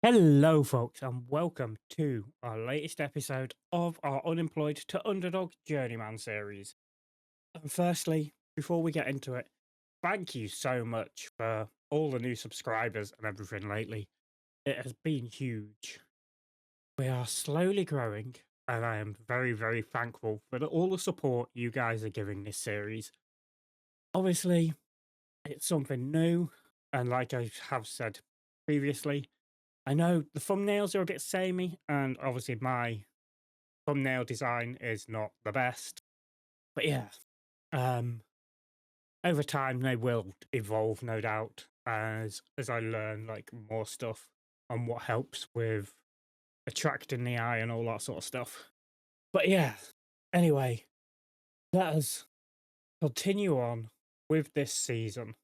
Hello, folks, and welcome to our latest episode of our Unemployed to Underdog Journeyman series. And firstly, before we get into it, thank you so much for all the new subscribers and everything lately. It has been huge. We are slowly growing, and I am very, very thankful for all the support you guys are giving this series. Obviously, it's something new, and like I have said previously, I know the thumbnails are a bit samey, and obviously my thumbnail design is not the best. But yeah, um, over time they will evolve, no doubt, as I learn like more stuff on what helps with attracting the eye and all that sort of stuff. But yeah, anyway, let us continue on with this season.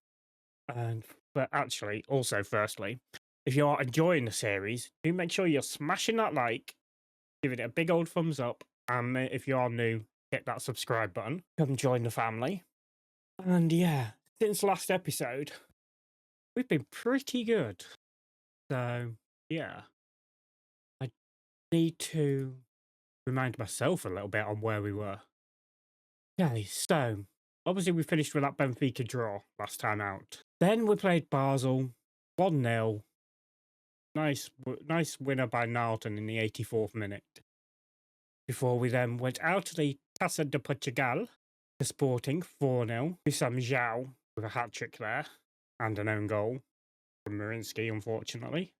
And but actually, also firstly, if you are enjoying the series, do make sure you're smashing that like, give it a big old thumbs up, and if you are new, hit that subscribe button. Come join the family. And yeah, since last episode, we've been pretty good. So yeah, I need to remind myself a little bit on where we were. Okay, so obviously we finished with that Benfica draw last time out. Then we played Basel 1-0. Nice winner by Narton in the 84th minute. Before we then went out to the TAca de Portugal to Sporting 4-0. Wissam Zhao with a hat-trick there and an own goal from Marinsky, unfortunately.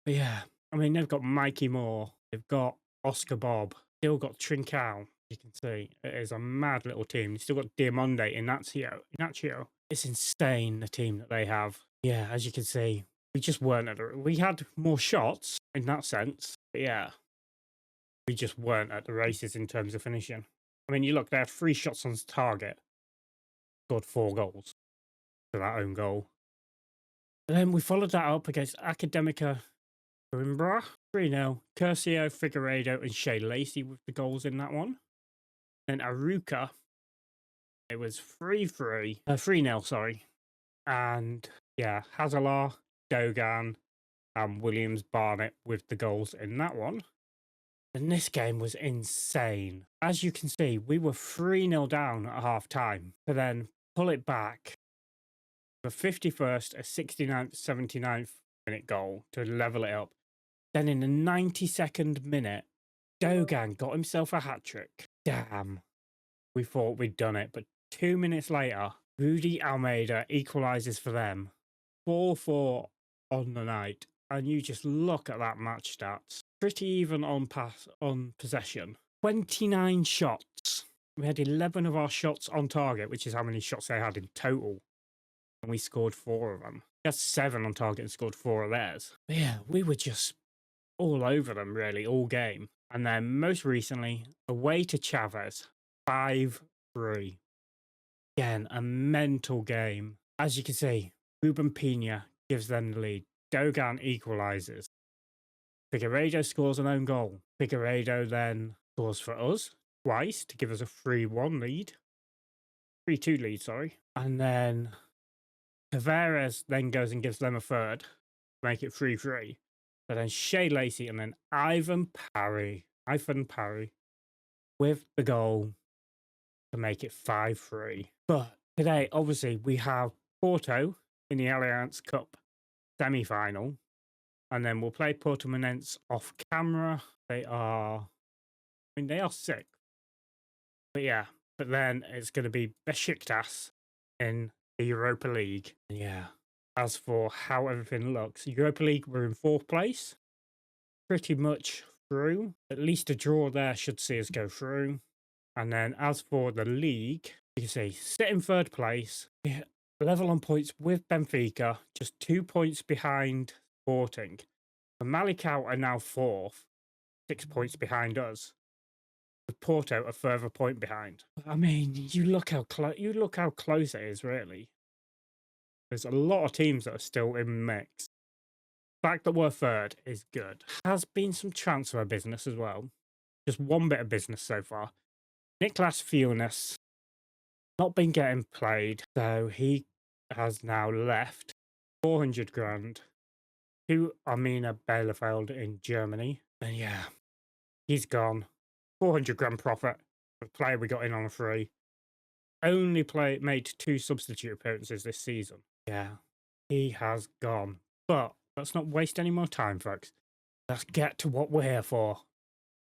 But yeah, I mean, they've got Mikey Moore, they've got Oscar Bob, still got Trincao. You can see it is a mad little team. They've still got Diamonde, Inacio. It's insane, the team that they have. Yeah, as you can see, we just weren't we had more shots in that sense. But yeah, we just weren't at the races in terms of finishing. I mean, you look, they had 3 shots on target, scored 4 goals for that own goal. And then we followed that up against Academica Coimbra, 3-0. Curcio, Figueiredo, and Shea Lacey with the goals in that one. Then Aruca, it was 3-0, sorry. And yeah, Hazalar, Dogan, and Williams Barnett with the goals in that one. And this game was insane. As you can see, we were 3-0 down at half time to then pull it back. The 51st, a 69th, 79th minute goal to level it up. Then in the 92nd minute, Dogan got himself a hat-trick. Damn. We thought we'd done it, but 2 minutes later, Rudy Almeida equalises for them. 4-4 on the night. And you just look at that match stats. Pretty even on possession. 29 shots. We had 11 of our shots on target, which is how many shots they had in total. And we scored 4 of them. We had 7 on target and scored 4 of theirs. But yeah, we were just all over them, really, all game. And then most recently, away to Chavez, 5-3. Again, a mental game. As you can see, Ruben Pina gives them the lead. Dogan equalises. Figueiredo scores an own goal. Figueiredo then scores for us twice to give us a 3-1 lead. 3-2 lead, sorry. And then Tavares then goes and gives them a third to make it 3-3. But then Shea Lacey and then Ivan Parry with the goal to make it 5-3. But today, obviously, we have Porto in the Allianz Cup semi-final. And then we'll play Portimonense off camera. They are 6. But yeah, but then it's going to be Besiktas in the Europa League. And yeah, as for how everything looks, Europa League, we're in 4th place. Pretty much through. At least a draw there should see us go through. And then as for the league, you can see, sit in 3rd place. Level on points with Benfica, just 2 points behind Sporting. And Malicao are now 4th, 6 points behind us. With Porto a further point behind. I mean, you look how close it is, really. There's a lot of teams that are still in the mix. The fact that we're 3rd is good. Has been some transfer business as well. Just one bit of business so far. Niklas Funes not been getting played, so he has now left 400 grand. to Armina Bielefeld in Germany. And yeah, he's gone. 400 grand profit. The player we got in on a free. Only made 2 substitute appearances this season. Yeah, he has gone. But let's not waste any more time, folks. Let's get to what we're here for.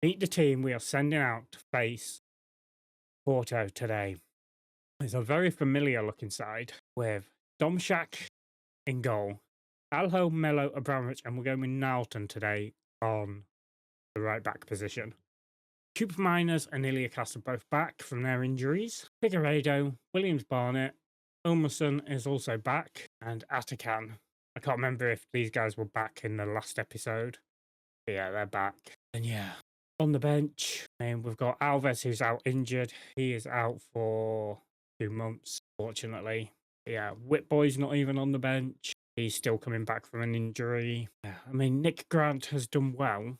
Meet the team we are sending out to face Porto today. It's a very familiar looking side with Domshak in goal, Alho, Melo, Abramovich, and we're going with Nalton today on the right back position. Cooper Miners and Iliacas are both back from their injuries. Figueiredo, Williams Barnett, Ulmerson is also back, and Atakan. I can't remember if these guys were back in the last episode. But yeah, they're back. And yeah, on the bench, and we've got Alves, who's out injured. He is out for 2 months, fortunately. Yeah, Whitboy's not even on the bench. He's still coming back from an injury. Yeah, I mean, Nick Grant has done well.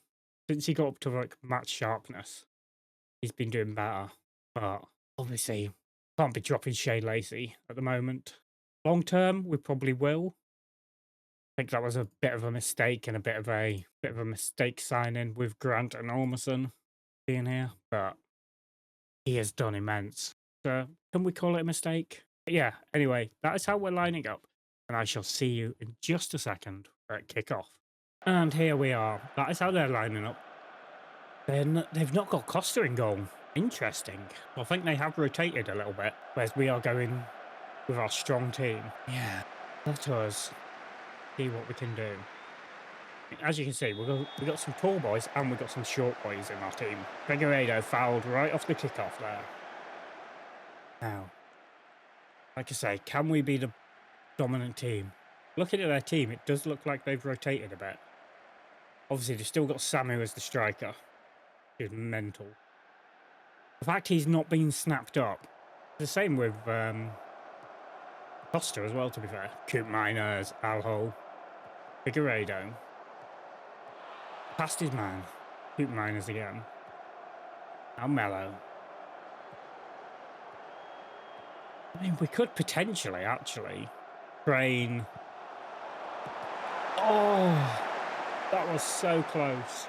Since he got up to like match sharpness, he's been doing better. But obviously, can't be dropping Shea Lacey at the moment. Long term, we probably will. I think that was a bit of a mistake and a bit of a mistake signing with Grant and Ormerson being here. But he has done immense. So can we call it a mistake? But yeah. Anyway, that is how we're lining up, and I shall see you in just a second at kickoff. And here we are. That is how they're lining up. Then they've not got Costa in goal. Interesting. I think they have rotated a little bit, whereas we are going with our strong team. Yeah, let us see what we can do. As you can see, we've got some tall boys and we've got some short boys in our team. Figueiredo fouled right off the kickoff there. Now, like I say, can we be the dominant team? Looking at their team, it does look like they've rotated a bit. Obviously, they've still got Samu as the striker. Which is mental. The fact he's not been snapped up. The same with Costa as well, to be fair. Coop Miners, Alho, Figueiredo. Past his man. Coop Miners again. Now Mello. I mean, we could potentially, actually, train. Oh, that was so close.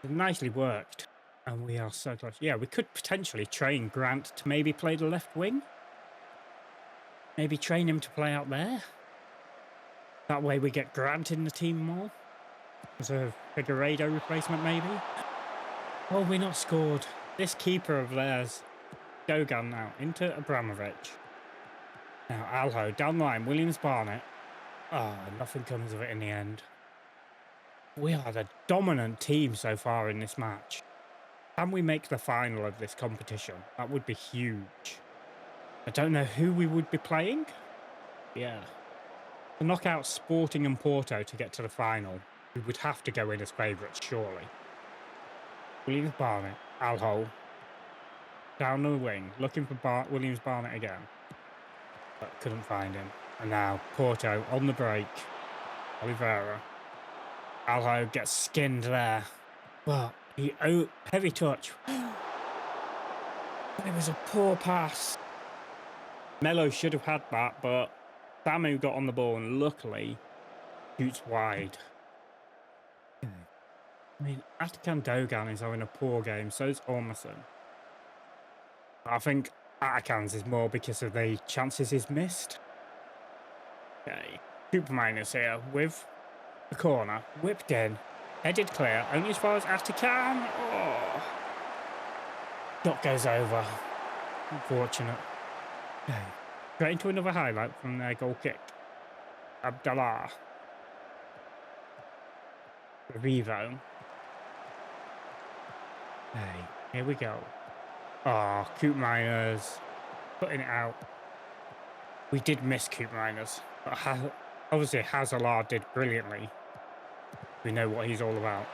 Nicely worked. And we are so close. Yeah, we could potentially train Grant to maybe play the left wing. Maybe train him to play out there. That way we get Grant in the team more. As a Figueiredo replacement, maybe. Oh, we're not scored. This keeper of theirs. Dogan now into Abramovich. Now Alho down the line. Williams Barnett. Oh, nothing comes of it in the end. We are the dominant team so far in this match. Can we make the final of this competition? That would be huge. I don't know who we would be playing. Yeah. To knock out Sporting and Porto to get to the final, we would have to go in as favourites, surely. Williams Barnett, Alho. Down the wing, looking for Williams Barnett again. But couldn't find him. And now Porto on the break. Oliveira. Alho gets skinned there. Well, heavy touch. It was a poor pass. Melo should have had that, but Samu got on the ball and luckily shoots wide. I mean, Atakan Dogan is having a poor game, so is Ormerson. I think Atakan's is more because of the chances he's missed. Okay, Cooper Miners here with the corner, whipped in, headed clear, only as far as Atakan. Oh. Shot goes over. Unfortunate. Okay. Straight into another highlight from their goal kick. Abdallah. Revo. Hey, here we go. Oh, Coop Miners putting it out. We did miss Coop Miners, but obviously Hazard did brilliantly. We know what he's all about.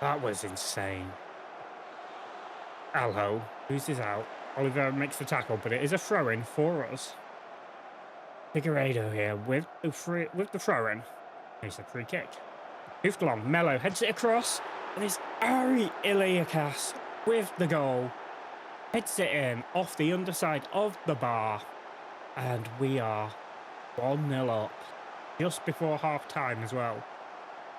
That was insane. Alho loses out. Oliver makes the tackle, but it is a throw-in for us. Figueiredo here with the throw-in. It's a free kick. Hoofed along. Melo heads it across, and it's Ari Iliacas with the goal. Heads it in off the underside of the bar, and we are 1-0 up. just before half-time as well.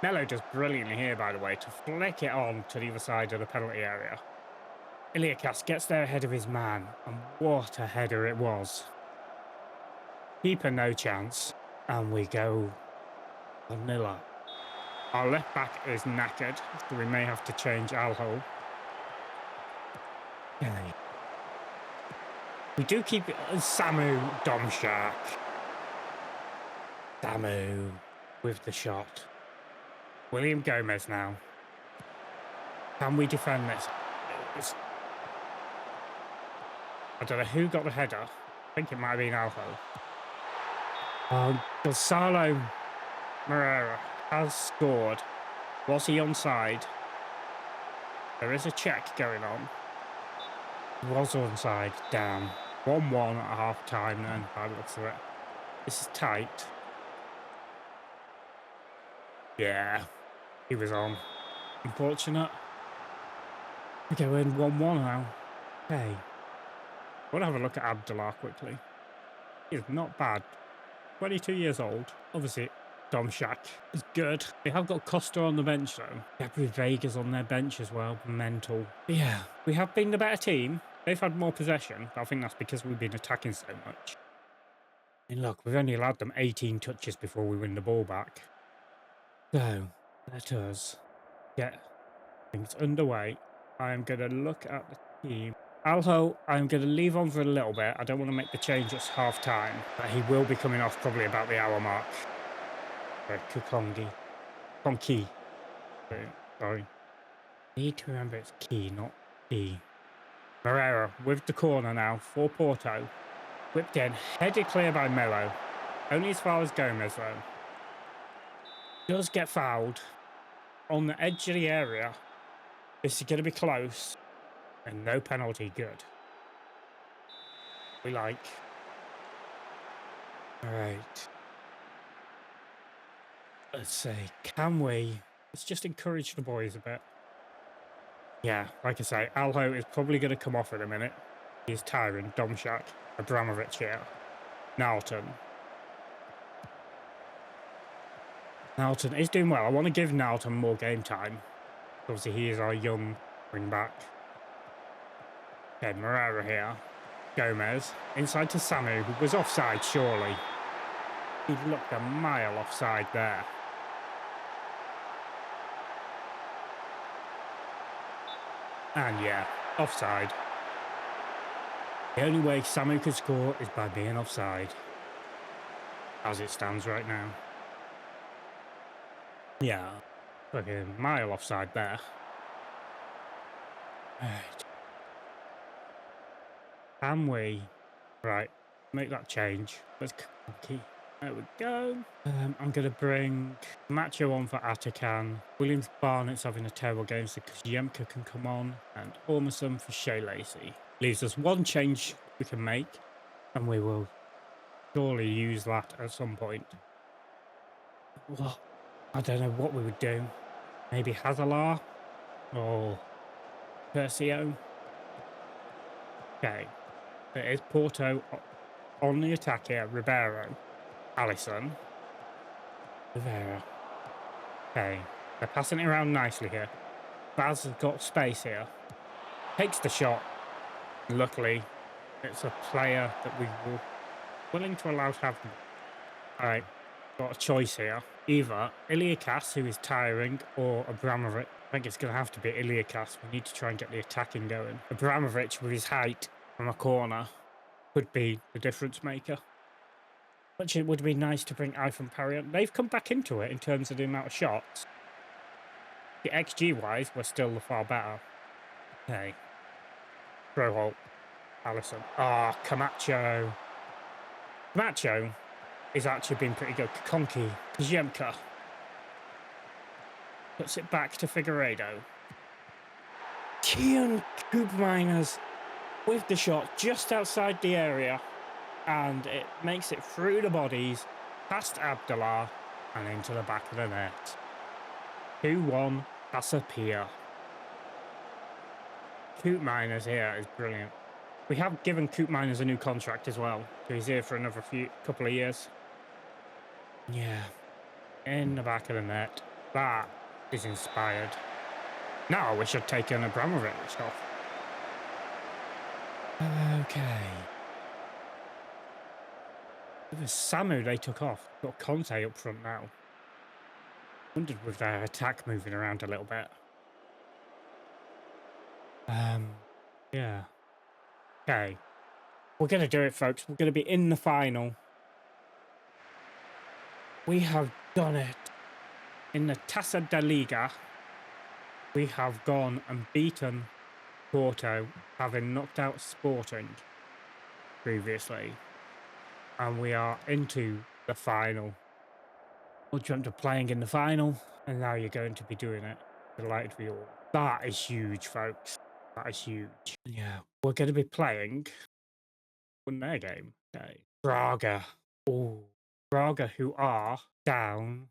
Melo does brilliantly here, by the way, to flick it on to the other side of the penalty area. Iliakas gets there ahead of his man, and what a header it was. Keeper no chance, and we go 1-0 up. Our left back is knackered, so we may have to change Alho. Okay. We do keep it Samu Domshak. Samu with the shot. William Gomez now. Can we defend this? I don't know who got the header. I think it might have been Alho. Gonzalo Moreira has scored. Was he onside? There is a check going on. He was onside. Damn. 1-1 at half time then, by the looks of it. This is tight. Yeah, he was on. Unfortunate. Okay, we're in 1-1 now. Okay. I want to have a look at Abdullah quickly. He's not bad. 22 years old. Obviously, Domshak is good. They have got Costa on the bench though. Gabriel Vega's on their bench as well. Mental. But yeah, we have been the better team. They've had more possession, but I think that's because we've been attacking so much. And look, we've only allowed them 18 touches before we win the ball back. So, let us get things underway. I am going to look at the team. Alho, I'm going to leave on for a little bit. I don't want to make the change at half time, but he will be coming off probably about the hour mark. Konki. Sorry. Need to remember it's Key, not D. Moreira with the corner now for Porto. Whipped in, headed clear by Melo. Only as far as Gomez though. Does get fouled on the edge of the area. This is going to be close. And no penalty, good. We like. Alright. Let's see. Can we? Let's just encourage the boys a bit. Yeah, like I say, Alho is probably going to come off in a minute. He's tiring. Domshak. Abramovich here. Nalton. Nalton is doing well. I want to give Nalton more game time. Obviously, he is our young wing back. Okay, Moreira here. Gomez. Inside to Samu, who was offside, surely. He looked a mile offside there. And yeah, offside. The only way Samu could score is by being offside. As it stands right now. Yeah, fucking mile offside there. Right. Can we? Right, make that change. Let's key. There we go. I'm going to bring Macho on for Atakan. Williams Barnett's having a terrible game, so Yemka can come on. And Ormerson for Shea Lacey. Leaves us one change we can make. And we will surely use that at some point. What? I don't know what we would do. Maybe Hazalar? Or Persio? Okay. There is Porto on the attack here. Ribeiro. Allison. Rivera. Okay. They're passing it around nicely here. Baz has got space here. Takes the shot. Luckily, it's a player that we were willing to allow to have. Alright. Got a choice here. Either Iliakas, who is tiring, or Abramovich. I think it's going to have to be Iliakas. We need to try and get the attacking going. Abramovich, with his height from a corner, could be the difference maker. Which it would be nice to bring Ivan Parry on. They've come back into it in terms of the amount of shots. The XG-wise, we're still far better. Okay. Broholt. Allison. Ah, Camacho. Camacho is actually been pretty good. Konki. Ziemka. Puts it back to Figueiredo. Kian Koopmeiners with the shot just outside the area. And it makes it through the bodies, past Abdullah, and into the back of the net. 2-1, Casapia. Koopmeiners here is brilliant. We have given Koopmeiners a new contract as well, so he's here for another couple of years. Yeah, in the back of the net. That is inspired. Now we should take an Abramovich off. Okay. It was Samu they took off. Got Conte up front now. Wondered with their attack moving around a little bit. Yeah. Okay. We're going to do it, folks. We're going to be in the final. We have done it. In the TAca de Liga, we have gone and beaten Porto, having knocked out Sporting previously. And we are into the final. We dreamt of playing in the final, and now you're going to be doing it. Delighted for you all. That is huge, folks. That is huge. Yeah. We're going to be playing on their game. Okay. Braga. Oh, Braga, who are down.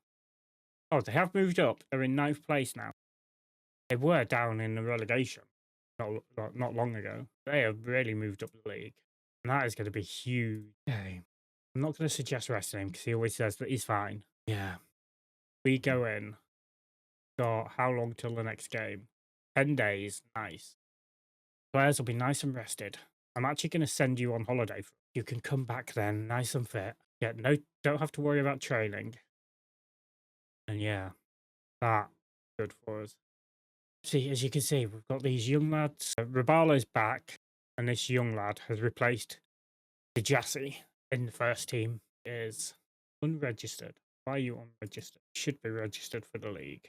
Oh, they have moved up. They're in 9th place now. They were down in the relegation not long ago. They have really moved up the league. And that is going to be huge. Okay. I'm not going to suggest resting him because he always says that he's fine. Yeah. We go in. Got how long till the next game? 10 days. Nice. Players will be nice and rested. I'm actually going to send you on holiday. You can come back then, nice and fit. Yeah, no, don't have to worry about training. And yeah, that's good for us. See, as you can see, we've got these young lads. Rabalo's back, and this young lad has replaced Dijassi in the first team. Is unregistered. Why are you unregistered? Should be registered for the league.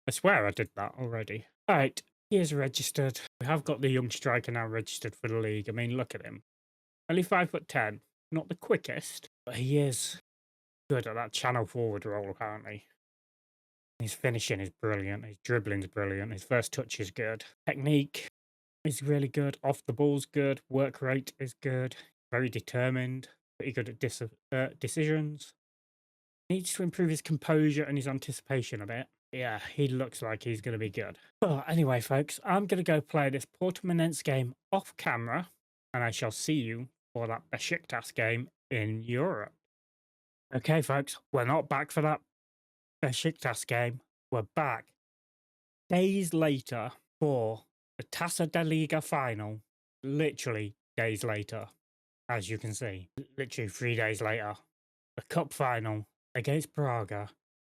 I swear I did that already. All right, he is registered. We have got the young striker now registered for the league. I mean, look at him. Only 5'10". Not the quickest, but he is good at that channel forward role, apparently. His finishing is brilliant. His dribbling is brilliant. His first touch is good. Technique is really good. Off the ball's good. Work rate is good. Very determined. Pretty good at decisions. Needs to improve his composure and his anticipation a bit. Yeah, he looks like he's going to be good. But anyway, folks, I'm going to go play this Portimonense game off camera, and I shall see you for that Besiktas game in Europe. Okay, folks, we're not back for that Besiktas game. We're back days later for the TAca de Liga final. Literally days later, as you can see. Literally 3 days later. The cup final against Braga.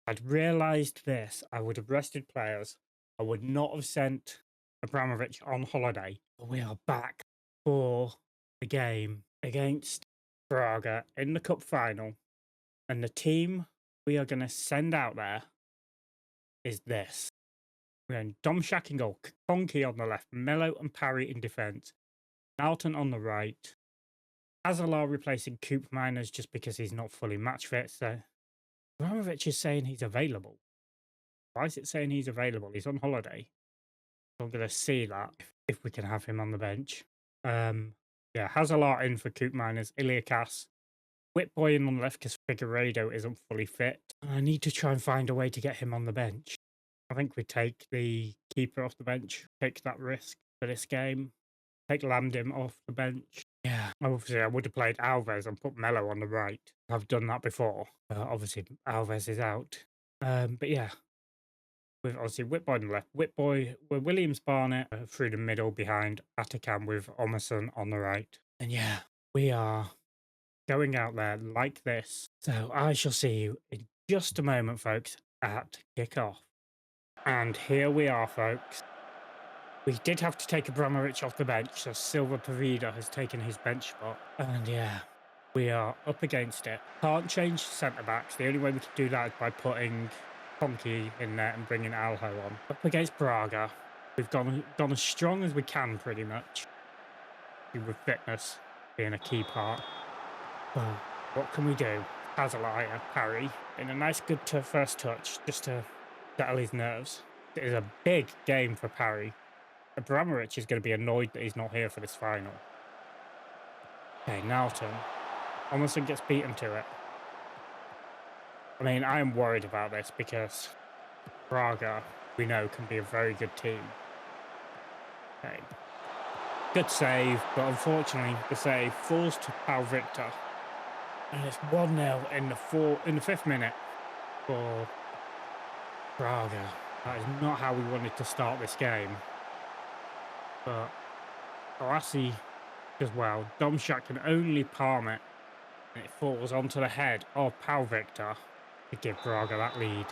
I'd realised this. I would have rested players. I would not have sent Abramovich on holiday. But we are back for the game against Braga in the cup final. And the team we are going to send out there is this. We're going Domshak in goal, Konki on the left, Mello and Parry in defence, Alton on the right, Azalar replacing Coop Miners just because he's not fully match fit. So Abramovich is saying he's available. Why is it saying he's available? He's on holiday. So I'm going to see that if we can have him on the bench. Yeah, Hazalar in for Coop Miners, Iliakas, Whitboy in on the left because Figueiredo isn't fully fit. I need to try and find a way to get him on the bench. I think we take the keeper off the bench, take that risk for this game, take Lamdim off the bench. Yeah, obviously I would have played Alves and put Mello on the right. I've done that before. Obviously Alves is out. But yeah, with obviously Whitboy on the left, Whitboy with Williams Barnett through the middle behind Atacam with Omerson on the right. And yeah, we are going out there like this. So I shall see you in just a moment, folks, at kickoff. And here we are, folks. We did have to take Abramovich off the bench, so Silva Pavida has taken his bench spot. And yeah, we are up against it. Can't change centre-backs. The only way we can do that is by putting Konki in there and bringing Alho on. Up against Braga, we've gone as strong as we can, pretty much. With fitness being a key part. So, what can we do? Hazalaya, Parry, in a nice good first touch, just to settle his nerves. It is a big game for Parry. Abramovich is going to be annoyed that he's not here for this final. Okay, Nalton. Emerson gets beaten to it. I mean, I am worried about this because Braga, we know, can be a very good team. Okay. Good save, but unfortunately, the save falls to Pau Victor. And it's 1-0 in the 5th minute for Braga. That is not how we wanted to start this game. But Oasi as well. Domshak can only palm it. And it falls onto the head of Pau Victor to give Braga that lead.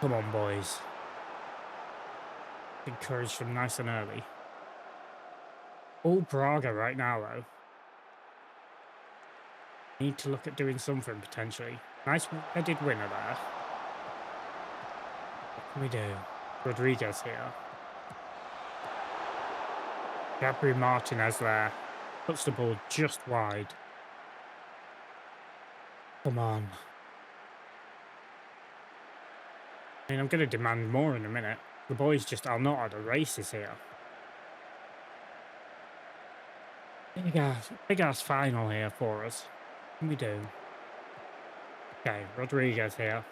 Come on, boys. Encourage them nice and early. All Braga right now, though. Need to look at doing something, potentially. Nice headed winner there. What can we do? Rodriguez here. Gabriel Martinez there. Puts the ball just wide. Come on. I mean, I'm going to demand more in a minute. The boys just are not at the races here. Big ass final here for us. What can we do? Okay, Rodriguez here.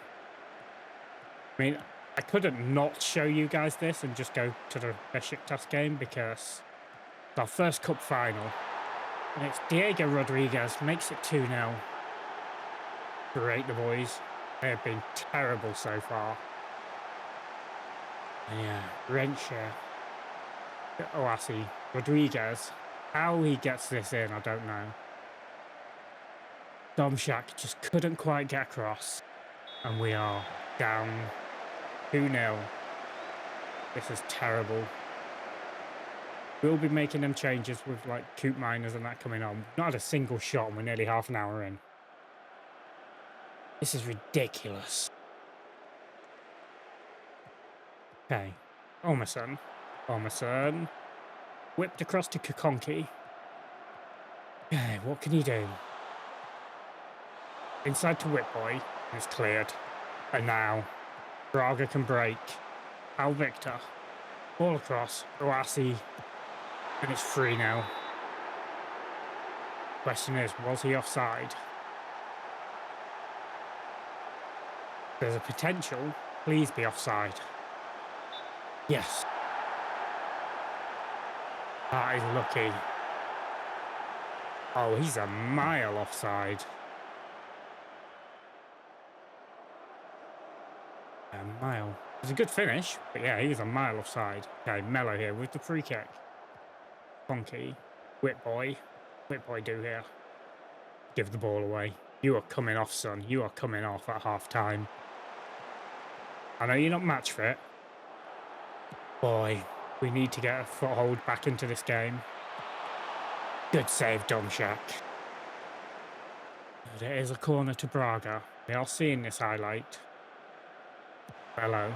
I mean, I couldn't not show you guys this and just go to the Besiktas game because it's our first cup final. And it's Diego Rodriguez, makes it 2-0. Great, the boys. They have been terrible so far. And yeah, wrench here. Oasi, Rodriguez. How he gets this in, I don't know. Domshak just couldn't quite get across. And we are down 2-0. This is terrible. We'll be making them changes with like Coop Miners and that coming on. Not had a single shot and we're nearly half an hour in. This is ridiculous. Okay. Omerson. Whipped across to Kukonki. Okay, what can he do? Inside to Whitboy. It's cleared. And now, Braga can break. Al Victor. Ball across. Oasi. And it's free now. Question is, was he offside? There's a potential. Please be offside. Yes. That is lucky. Oh, he's a mile offside. A mile. It was a good finish, but yeah, he was a mile offside. Okay, Mello here with the free kick. Funky. Whitboy. Whitboy do here. Give the ball away. You are coming off, son. You are coming off at half time. I know you're not match fit. Boy, we need to get a foothold back into this game. Good save, Domshak. There is a corner to Braga. We are seeing this highlight. Bello.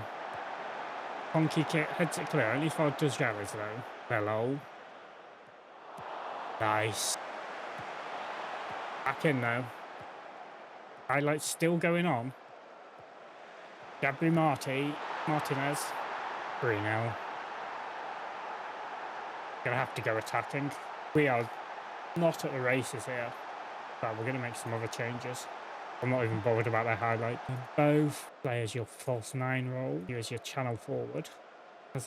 Funky kick, heads it clear. Only for Dujgaris though. Bello. Nice. Back in though. Highlights still going on. Gabriel Martinez. 3-0. Gonna have to go attacking. We are not at the races here. But we're gonna make some other changes. I'm not even bothered about their highlight. Both play as your false 9 role. You as your channel forward. I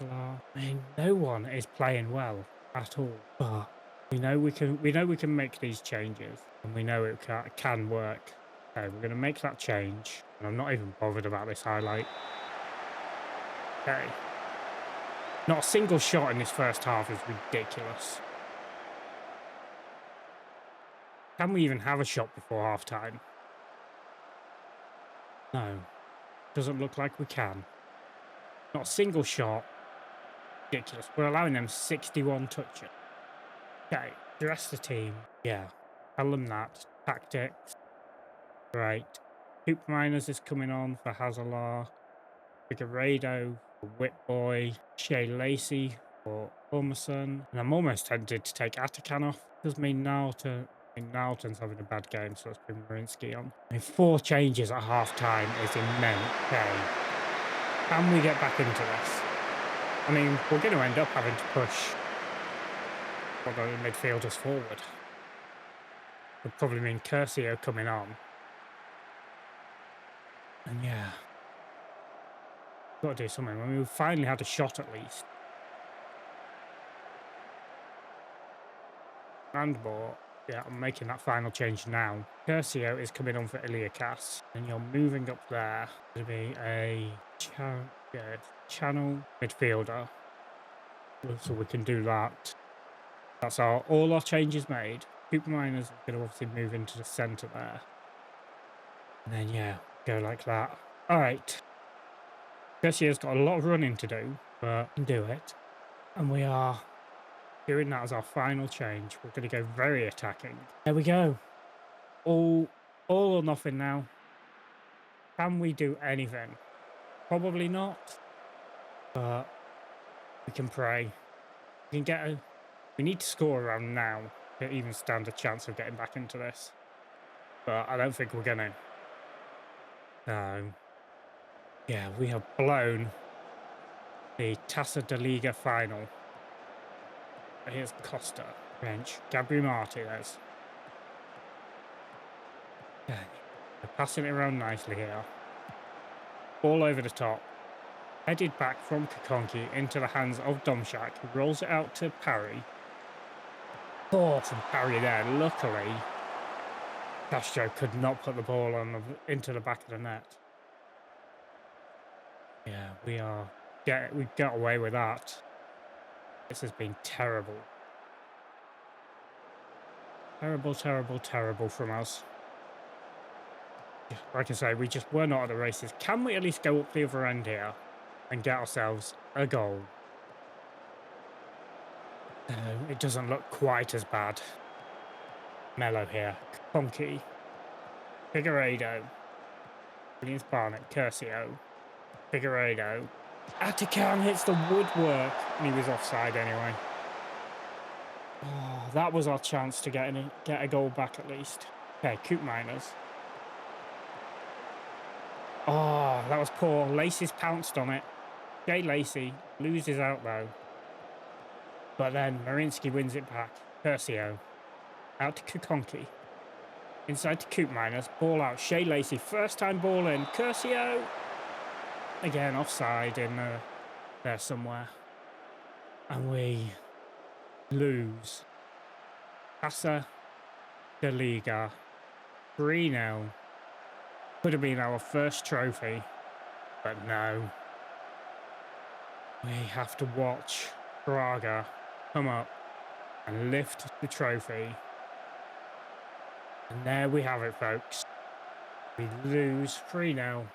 mean, no one is playing well at all. But we know we can make these changes, and we know it can work. Okay, we're gonna make that change, and I'm not even bothered about this highlight. Okay. Not a single shot in this first half is ridiculous. Can we even have a shot before half time? No. Doesn't look like we can. Not a single shot. Ridiculous. We're allowing them 61 touches. Okay. Dress the team. Yeah. Tell them that. Tactics. Right. Hoop Miners is coming on for Hazalar. Figueiredo for Whitboy. Shea Lacey for Ormerson. And I'm almost tempted to take Atakan off because Nalton's having a bad game, so it's been Marinsky on. I mean, 4 changes at half time is immense. Okay. Can we get back into this? I mean, we're going to end up having to push the midfielders forward. Would probably mean Curcio coming on. And yeah. Got to do something. I mean, we finally had a shot at least. Handball. Yeah, I'm making that final change now. Curcio is coming on for Iliacas, and you're moving up there to be a channel midfielder. So we can do that. That's all our changes made. Super Miners is going to obviously move into the centre there. And then, yeah, go like that. All right. Curcio's got a lot of running to do, but we can do it. And we are doing that as our final change. We're going to go very attacking. There we go. All or nothing now. Can we do anything? Probably not. But we can pray. We can get we need to score around now to even stand a chance of getting back into this. But I don't think we're gonna. Yeah, we have blown the TAca de Liga final. Here's Costa, French, Gabriel Martinez. Okay. They're passing it around nicely here. Ball over the top. Headed back from Kakonki into the hands of Domshak, who rolls it out to Parry. Oh, from Parry there. Luckily, Castro could not put the ball into the back of the net. Yeah, we got away with that. This has been terrible. Terrible, terrible, terrible from us. Like I say, we just were not at the races. Can we at least go up the other end here and get ourselves a goal? It doesn't look quite as bad. Mello here. Conky. Figueiredo. Williams Barnett. Curcio. Figueiredo. Atacan hits the woodwork. And he was offside anyway. Oh, that was our chance to get a goal back at least. Okay, Coop Miners. Oh, that was poor. Lacey's pounced on it. Jay Lacey loses out though. But then Marinsky wins it back. Curcio. Out to Kukonki. Inside to Coop Miners. Ball out. Shea Lacey. First time ball in. Curcio. Again, offside in there somewhere. And we lose. TAca de Liga. 3-0. Could have been our first trophy. But no. We have to watch Braga come up and lift the trophy. And there we have it, folks. We lose 3-0.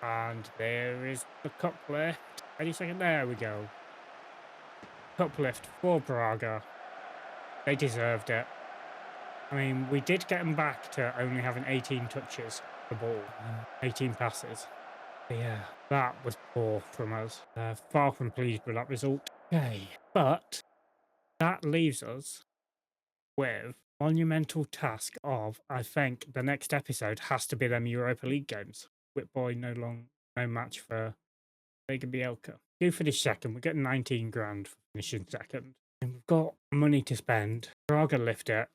And there is the cup lift. Any second, there we go. Cup lift for Braga. They deserved it. I mean, we did get them back to only having 18 touches the ball, 18 passes. But yeah, that was poor from us. Far from pleased with that result. Okay, but that leaves us with monumental task of, I think the next episode has to be them Europa League games. Whitboy no match for Lega Bielka. Do finish second. We get 19 grand for finishing second. And we've got money to spend. Braga lift it.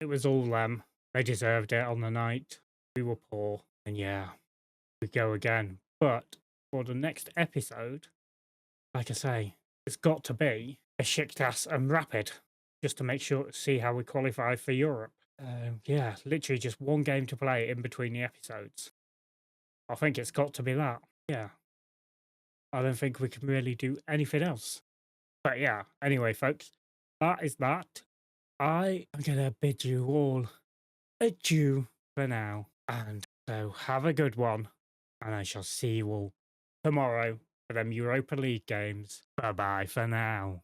It was all them. They deserved it on the night. We were poor. And yeah, we go again. But for the next episode, like I say, it's got to be Besiktas and Rapid, just to make sure, see how we qualify for Europe. Yeah, literally just one game to play in between the episodes. I think it's got to be that. Yeah. I don't think we can really do anything else. But yeah, anyway, folks, that is that. I am going to bid you all adieu for now. And so have a good one. And I shall see you all tomorrow for them Europa League games. Bye-bye for now.